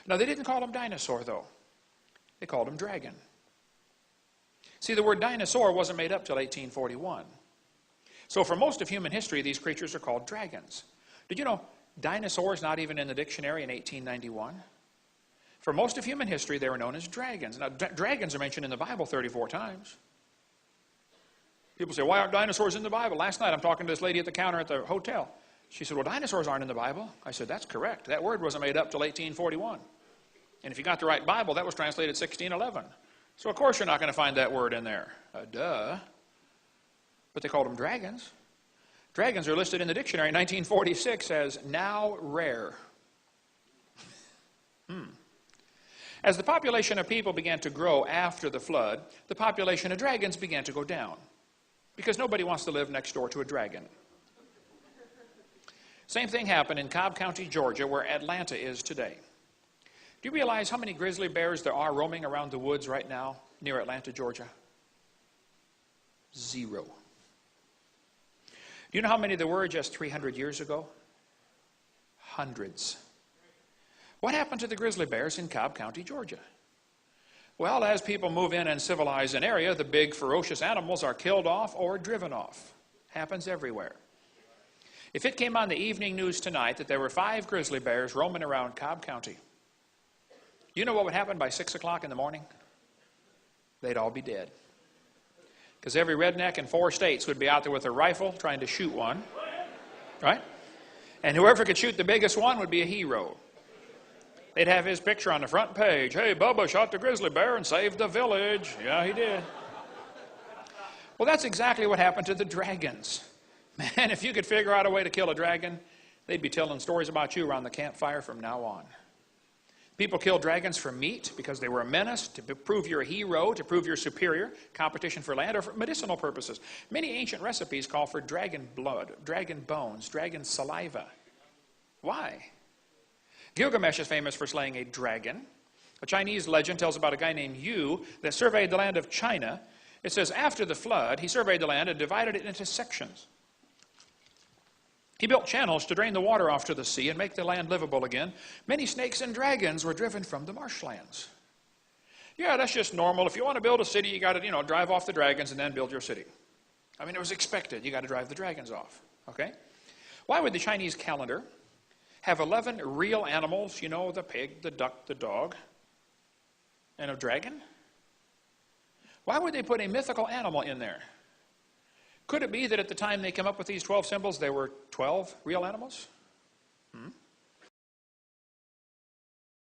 Now, they didn't call him dinosaur, though. They called him dragon. See, the word dinosaur wasn't made up till 1841. So for most of human history, these creatures are called dragons. Did you know dinosaur is not even in the dictionary in 1891? For most of human history, they were known as dragons. Now, dragons are mentioned in the Bible 34 times. People say, why aren't dinosaurs in the Bible? Last night, I'm talking to this lady at the counter at the hotel. She said, well, dinosaurs aren't in the Bible. I said, that's correct. That word wasn't made up till 1841. And if you got the right Bible, that was translated 1611. So, of course, you're not going to find that word in there. Duh. But they called them dragons. Dragons are listed in the dictionary in 1946 as now rare. As the population of people began to grow after the flood, the population of dragons began to go down. Because nobody wants to live next door to a dragon. Same thing happened in Cobb County, Georgia, where Atlanta is today. Do you realize how many grizzly bears there are roaming around the woods right now near Atlanta, Georgia? 0. Do you know how many there were just 300 years ago? Hundreds. What happened to the grizzly bears in Cobb County, Georgia? Well, as people move in and civilize an area, the big ferocious animals are killed off or driven off. Happens everywhere. If it came on the evening news tonight that there were 5 grizzly bears roaming around Cobb County, do you know what would happen by 6 o'clock in the morning? They'd all be dead. Because every redneck in 4 states would be out there with a rifle trying to shoot one. Right? And whoever could shoot the biggest one would be a hero. They'd have his picture on the front page. Hey, Bubba shot the grizzly bear and saved the village. Yeah, he did. Well, that's exactly what happened to the dragons. Man, if you could figure out a way to kill a dragon, they'd be telling stories about you around the campfire from now on. People killed dragons for meat because they were a menace, to prove you're a hero, to prove you're superior, competition for land, or for medicinal purposes. Many ancient recipes call for dragon blood, dragon bones, dragon saliva. Why? Gilgamesh is famous for slaying a dragon. A Chinese legend tells about a guy named Yu that surveyed the land of China. It says, after the flood, he surveyed the land and divided it into sections. He built channels to drain the water off to the sea and make the land livable again. Many snakes and dragons were driven from the marshlands. Yeah, that's just normal. If you want to build a city, you got to, drive off the dragons and then build your city. I mean, it was expected. You got to drive the dragons off. Okay? Why would the Chinese calendar have 11 real animals, the pig, the duck, the dog, and a dragon? Why would they put a mythical animal in there? Could it be that at the time they came up with these 12 symbols, there were 12 real animals?